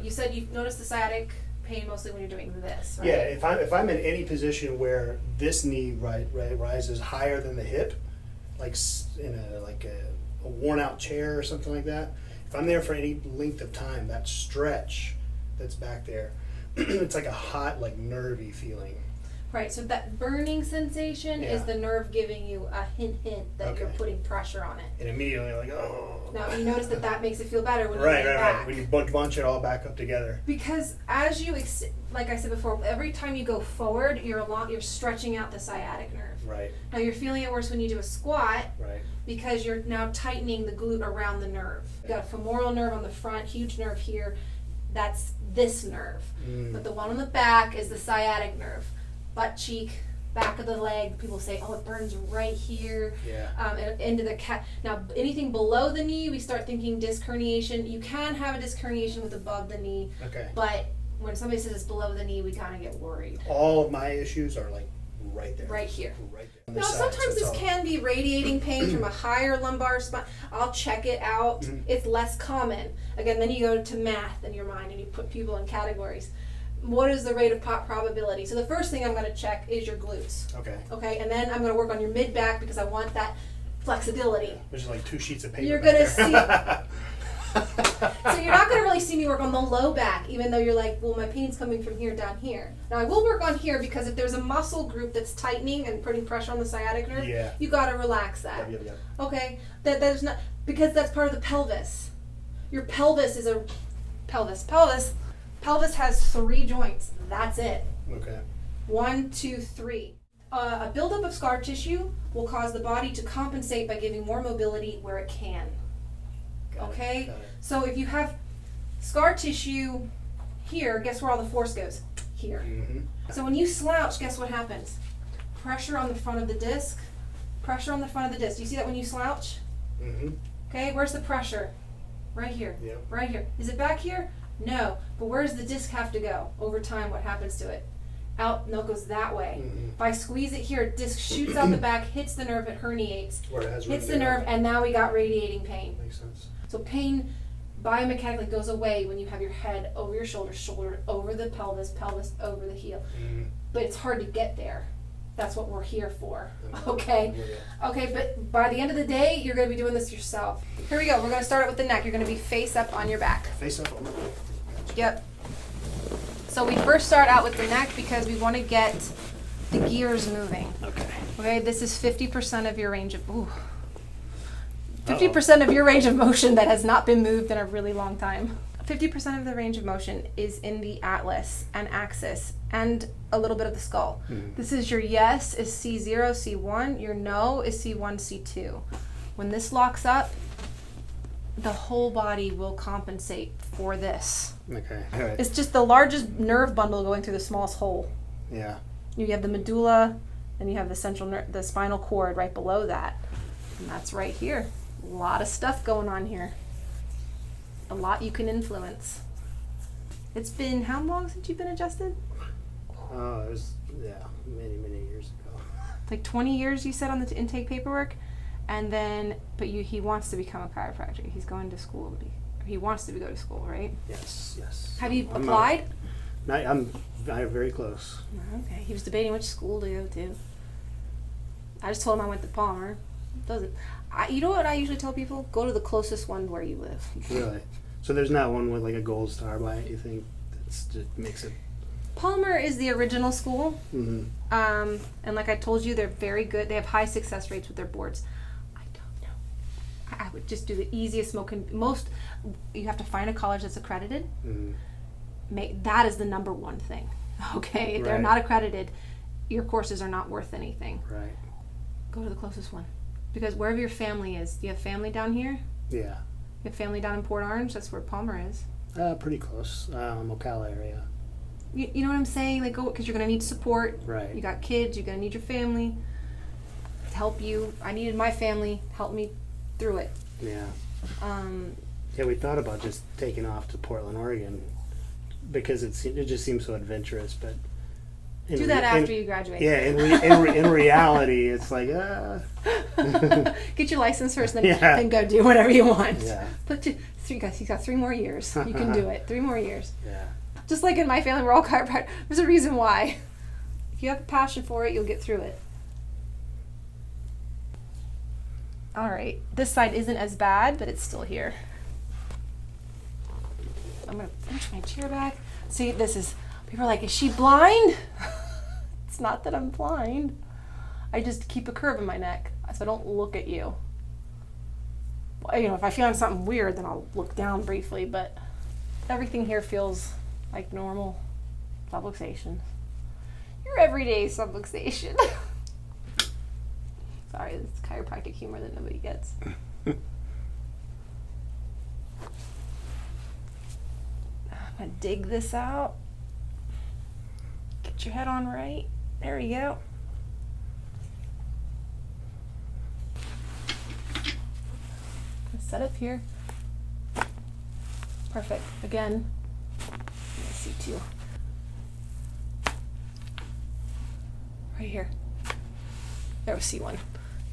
you said you noticed the sciatic pain mostly when you're doing this, right? Yeah, if I'm in any position where this knee rises higher than the hip, like in a worn out chair or something like that, if I'm there for any length of time, that stretch that's back there, it's like a hot, like nervy feeling. Right, so that burning sensation is the nerve giving you a hint that you're putting pressure on it. And immediately like, oh. Now you notice that makes it feel better when you lay back. Right. When you bunch it all back up together. Because as you, like I said before, every time you go forward, you're stretching out the sciatic nerve. Right. Now you're feeling it worse when you do a squat. Right. Because you're now tightening the glute around the nerve. You got a femoral nerve on the front, huge nerve here. That's this nerve. But the one on the back is the sciatic nerve. Butt cheek, back of the leg. People say, oh, it burns right here. And into the Now, anything below the knee, we start thinking disc herniation. You can have a disc herniation with above the knee. Okay. But when somebody says it's below the knee, we kind of get worried. All of my issues are like right there. Right here. Right there. Now, sometimes this can be radiating pain from a higher lumbar spine. I'll check it out. It's less common. Again, then you go to math in your mind and you put people in categories. What is the rate of probability? So the first thing I'm going to check is your glutes. Okay, and then I'm going to work on your mid-back because I want that flexibility. There's like 2 sheets of paper. You're going to see. So you're not going to really see me work on the low back, even though you're like, well, my pain's coming from here down here. Now I will work on here because if there's a muscle group that's tightening and putting pressure on the sciatic nerve, you got to relax that. Okay, that is not because that's part of the pelvis. Your pelvis is a Pelvis has 3 joints. That's it. Okay. 1, 2, 3. A buildup of scar tissue will cause the body to compensate by giving more mobility where it can. Got it. So if you have scar tissue here, guess where all the force goes? Here. So when you slouch, guess what happens? Pressure on the front of the disc. Pressure on the front of the disc. Do you see that when you slouch? Okay, where's the pressure? Right here. Right here. Is it back here? No, but where does the disc have to go? Over time, what happens to it? Out, no, it goes that way. If I squeeze it here, disc shoots out the back, hits the nerve, it herniates. Hits the nerve, and now we got radiating pain. Makes sense. So pain biomechanically goes away when you have your head over your shoulder, shoulder over the pelvis, pelvis over the heel. But it's hard to get there. That's what we're here for. Okay? Okay, but by the end of the day, you're going to be doing this yourself. Here we go. We're going to start it with the neck. You're going to be face up on your back. Face up on my back. Yep. So we first start out with the neck because we want to get the gears moving. Okay, this is 50% of your range of 50% of your range of motion that has not been moved in a really long time. 50% of the range of motion is in the atlas and axis and a little bit of the skull. This is your yes is C0, C1. Your no is C1, C2. When this locks up, the whole body will compensate for this. Okay. All right. It's just the largest nerve bundle going through the smallest hole. Yeah. You have the medulla, and you have the central the spinal cord right below that. And that's right here. A lot of stuff going on here. A lot you can influence. It's been how long since you've been adjusted? Oh, it was many years ago. Like 20 years you said on the intake paperwork, and then he wants to become a chiropractor. He's going to school. He wants to go to school, right? Yes. Have you applied? I'm very close. Okay. He was debating which school to go to. I just told him I went to Palmer. You know what I usually tell people? Go to the closest one where you live. Really? So there's not one with like a gold star by it, you think? That just makes it... Palmer is the original school. And like I told you, they're very good. They have high success rates with their boards. I don't know. I would just do the easiest, most. You have to find a college that's accredited. That is the number one thing. Okay? If they're not accredited, your courses are not worth anything. Right. Go to the closest one. Because wherever your family is, do you have family down here? Yeah. You have family down in Port Orange? That's where Palmer is. Pretty close. Ocala area. You know what I'm saying? Like, go, because you're going to need support. Right. You got kids. You're going to need your family to help you. I needed my family to help me through it. Yeah. Yeah, we thought about just taking off to Portland, Oregon, because it just seems so adventurous, but... Do that after you graduate. Yeah, in reality, it's like, Get your license first, then go do whatever you want. Yeah. He's got 3 more years. You can do it. 3 more years. Yeah. Just like in my family, we're all chiropractors. There's a reason why. If you have a passion for it, you'll get through it. All right. This side isn't as bad, but it's still here. I'm going to push my chair back. See, people are like, is she blind? It's not that I'm blind. I just keep a curve in my neck so I don't look at you. You know, if I feel something weird, then I'll look down briefly, but everything here feels like normal subluxation. Your everyday subluxation. Sorry, it's chiropractic humor that nobody gets. I'm gonna dig this out. Get your head on right. There we go. Set up here. Perfect. Again, let's see too. Right here. There was C1.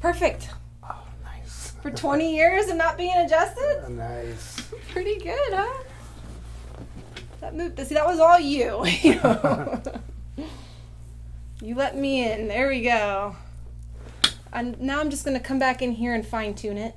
Perfect. Oh, nice. For 20 years and not being adjusted? Nice. Pretty good, huh? That moved. See, that was all you. You let me in. There we go. And now I'm just going to come back in here and fine tune it.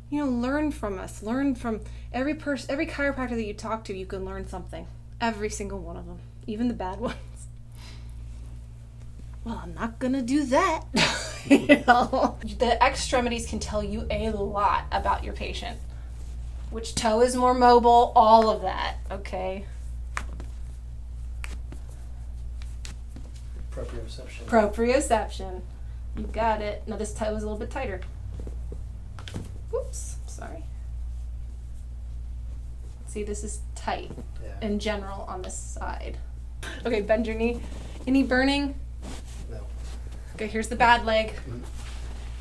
You know, learn from us. Learn from every person, every chiropractor that you talk to, you can learn something. Every single one of them, even the bad ones. Well, I'm not gonna do that. You know? The extremities can tell you a lot about your patient. Which toe is more mobile, all of that, okay? Proprioception. Proprioception. You got it. Now this toe is a little bit tighter. Whoops, sorry. See, this is tight in general on this side. Okay, bend your knee. Any burning? No. Okay, here's the bad leg.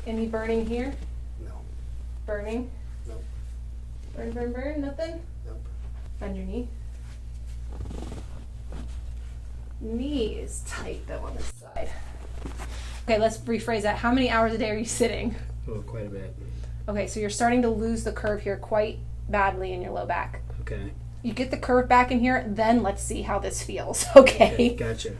Any burning here? No. Burning? Nope. Burn, nothing? Nope. Bend your knee. Knee is tight though on this side. Okay, let's rephrase that. How many hours a day are you sitting? Oh, quite a bit. Okay, so you're starting to lose the curve here quite badly in your low back. Okay. You get the curve back in here, then let's see how this feels, okay? Gotcha.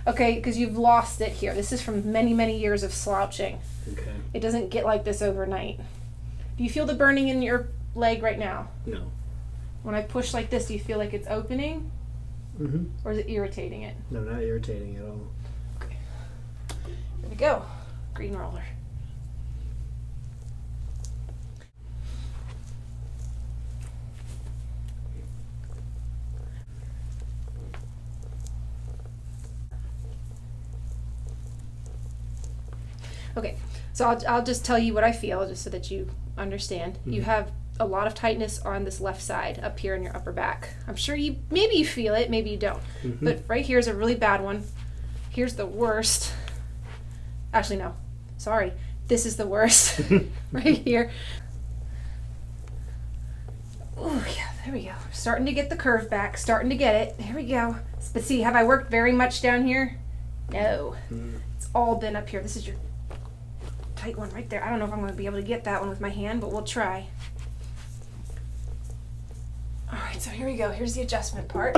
Okay, because you've lost it here. This is from many, many years of slouching. Okay. It doesn't get like this overnight. Do you feel the burning in your leg right now? No. When I push like this, do you feel like it's opening? Mm-hmm. Or is it irritating it? No, not irritating at all. Okay. Here we go. Green roller. Okay, so I'll just tell you what I feel just so that you understand. Mm-hmm. You have a lot of tightness on this left side up here in your upper back. I'm sure maybe you feel it, maybe you don't. Mm-hmm. But right here is a really bad one. Here's the worst. Actually, no. Sorry. This is the worst. Right here. Oh, yeah, there we go. Starting to get the curve back. Starting to get it. There we go. But see, have I worked very much down here? No. It's all been up here. This is your tight one right there. I don't know if I'm going to be able to get that one with my hand, but we'll try. Alright, so here we go. Here's the adjustment part.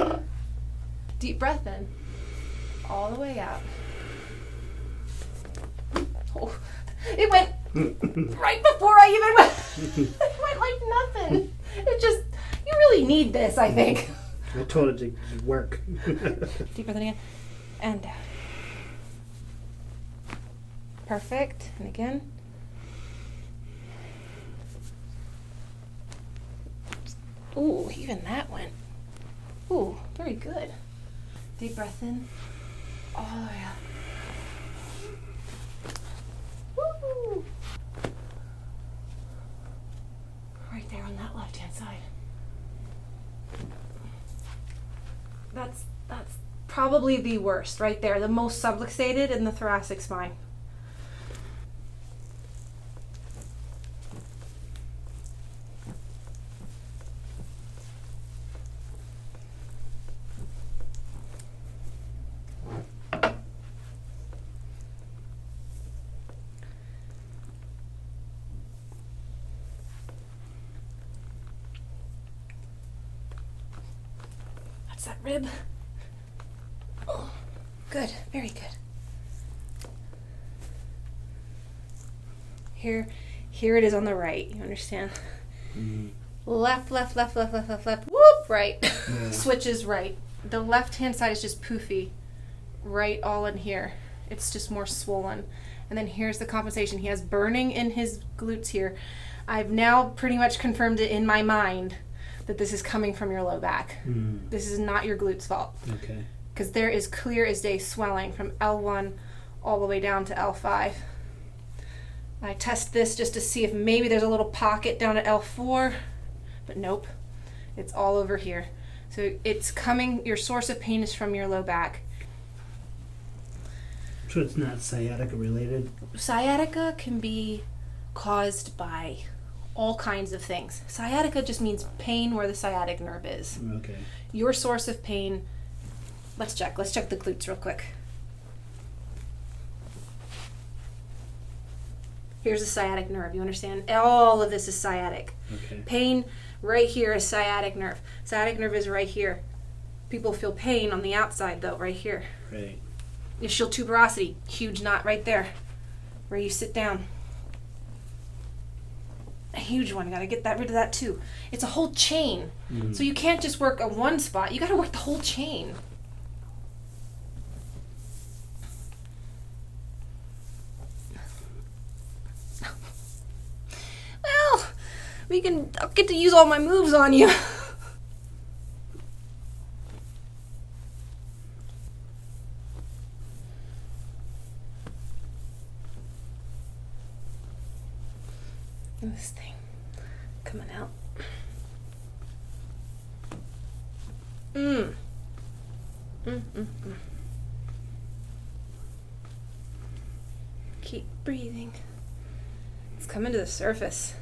Deep breath in. All the way out. Oh, it went right before I even went. It went like nothing. It just, you really need this, I think. I told it to work. Deep breath in again. And down. Perfect. And again. Ooh, even that went. Ooh, very good. Deep breath in. All the way up. Woo! Right there on that left-hand side. That's probably the worst right there. The most subluxated in the thoracic spine. rib. Oh, good, very good. Here it is on the right, you understand? Mm-hmm. Left, left, left, left, left, left, left, whoop, right. Yeah. Switches right. The left-hand side is just poofy. Right all in here. It's just more swollen. And then here's the compensation. He has burning in his glutes here. I've now pretty much confirmed it in my mind that this is coming from your low back. Mm. This is not your glutes fault. Okay. Because there is clear as day swelling from L1 all the way down to L5. I test this just to see if maybe there's a little pocket down at L4, but nope. It's all over here. So it's coming, your source of pain is from your low back. So it's not sciatica related? Sciatica can be caused by all kinds of things. Sciatica just means pain where the sciatic nerve is. Okay. Your source of pain, let's check the glutes real quick. Here's the sciatic nerve, you understand? All of this is sciatic. Okay. Pain right here is sciatic nerve. Sciatic nerve is right here. People feel pain on the outside though, right here. Right. Ischial tuberosity, huge knot right there, where you sit down. A huge one, gotta get rid of that too. It's a whole chain. Mm. So you can't just work on one spot, you gotta work the whole chain. Well, I'll get to use all my moves on you. This thing coming out. Keep breathing. It's coming to the surface.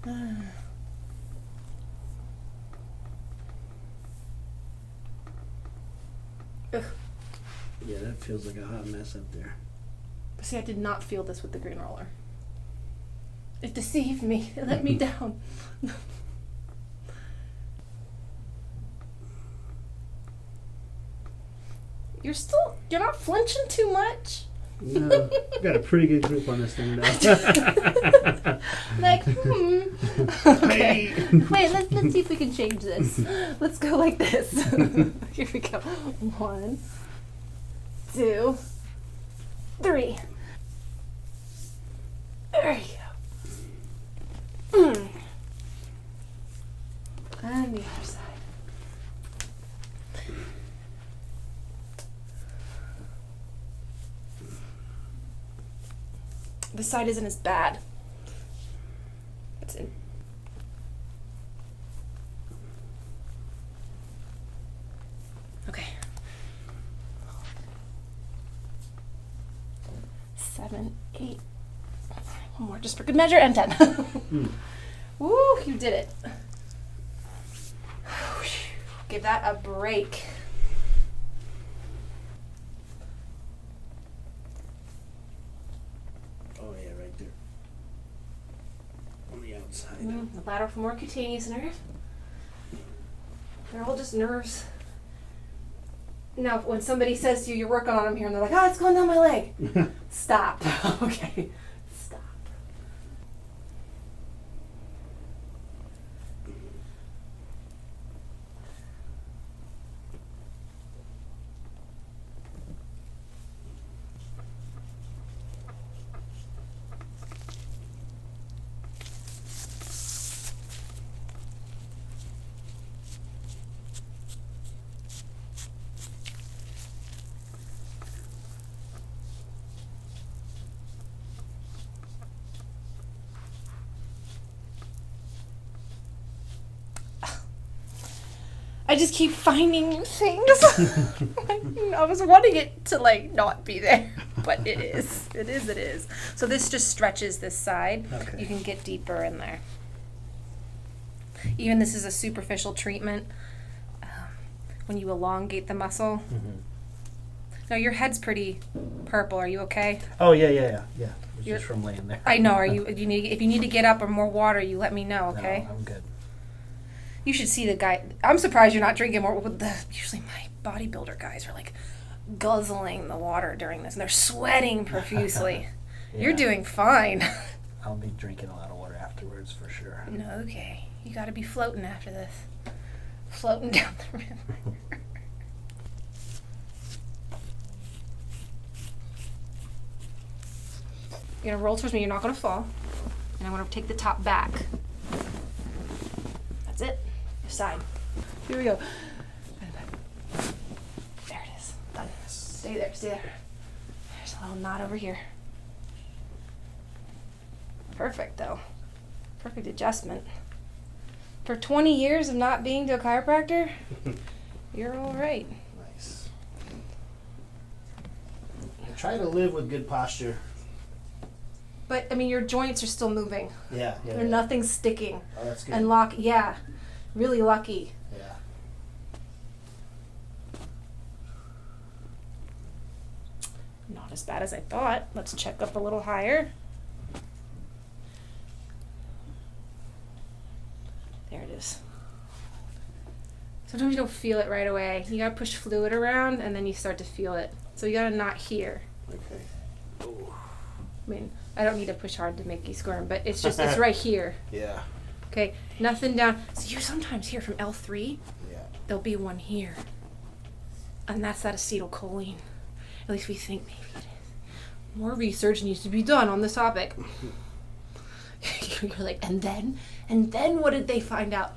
Ugh. Yeah, that feels like a hot mess up there. See, I did not feel this with the green roller. It deceived me. It let me down. You're not flinching too much. No, I've got a pretty good grip on this thing now. Like, okay. Wait, let's see if we can change this. Let's go like this. Here we go. 1, 2, 3. There you go. And the other side. This side isn't as bad. It's in. Okay. 7, 8. One more just for good measure, and 10. Woo, you did it. Give that a break. Oh yeah, right there. On the outside. The lateral femoral cutaneous nerve. They're all just nerves. Now, when somebody says to you, you're working on them here, and they're like, oh, it's going down my leg. Stop. Okay. Stop. I just keep finding new things. I was wanting it to not be there, but it is. It is. So this just stretches this side. Okay. You can get deeper in there. Even this is a superficial treatment. When you elongate the muscle. No, your head's pretty purple. Are you okay? Oh yeah. It was just from laying there. I know. Are you? If you need to get up or more water, you let me know. Okay. No, I'm good. You should see the guy. I'm surprised you're not drinking more. Usually my bodybuilder guys are like guzzling the water during this, and they're sweating profusely. Yeah. You're doing fine. I'll be drinking a lot of water afterwards for sure. No, okay. You got to be floating after this. Floating down the river. You're going to roll towards me. You're not going to fall. And I'm going to take the top back. That's it. Your side. Here we go. There it is. Done. Stay there. Stay there. There's a little knot over here. Perfect, though. Perfect adjustment. For 20 years of not being to a chiropractor, you're all right. Nice. I try to live with good posture. But, I mean, your joints are still moving. Yeah. There's nothing sticking. Oh, that's good. And yeah. Really lucky. Yeah. Not as bad as I thought. Let's check up a little higher. There it is. Sometimes you don't feel it right away. You gotta push fluid around and then you start to feel it. So you gotta knot here. Okay. Ooh. I mean, I don't need to push hard to make you squirm, but it's right here. Yeah. Okay, nothing down. So you sometimes hear from L3, Yeah. there'll be one here. And that's that acetylcholine. At least we think maybe it is. More research needs to be done on this topic. You're like, and then what did they find out?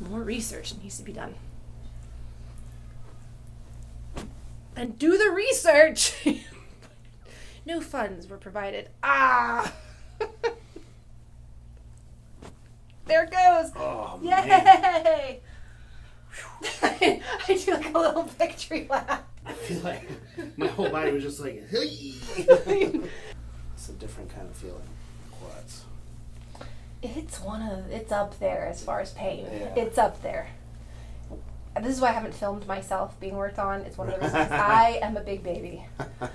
More research needs to be done. And do the research! No funds were provided. There it goes! Oh, Yay! man. I do like a little victory lap. I feel like my whole body was just like, hey. It's a different kind of feeling. Quads. It's up there as far as pain. Yeah. It's up there. This is why I haven't filmed myself being worked on. It's one of those things. I am a big baby.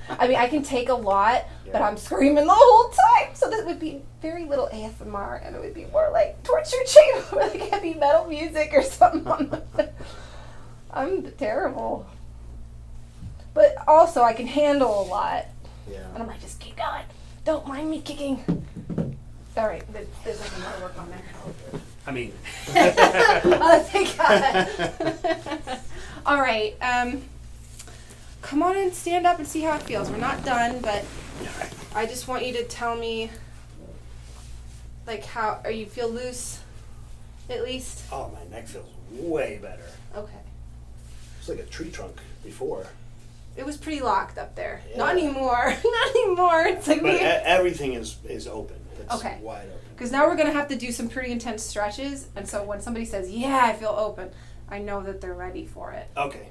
I mean, I can take a lot, but I'm screaming the whole time. So this would be very little ASMR, and it would be more like torture chamber, like heavy metal music or something. I'm terrible. But also, I can handle a lot. Yeah. And I'm like, just keep going. Don't mind me kicking. All right, there's nothing more to work on there. I mean. Oh, thank God. All right, come on and stand up and see how it feels. We're not done, but I just want you to tell me, like, how, you feel loose, at least? Oh, my neck feels way better. Okay. It's like a tree trunk before. It was pretty locked up there. Yeah. Not anymore. Not anymore. It's like But everything is open. It's Okay. wide open. Because now we're going to have to do some pretty intense stretches, and so when somebody says, yeah, I feel open, I know that they're ready for it. Okay.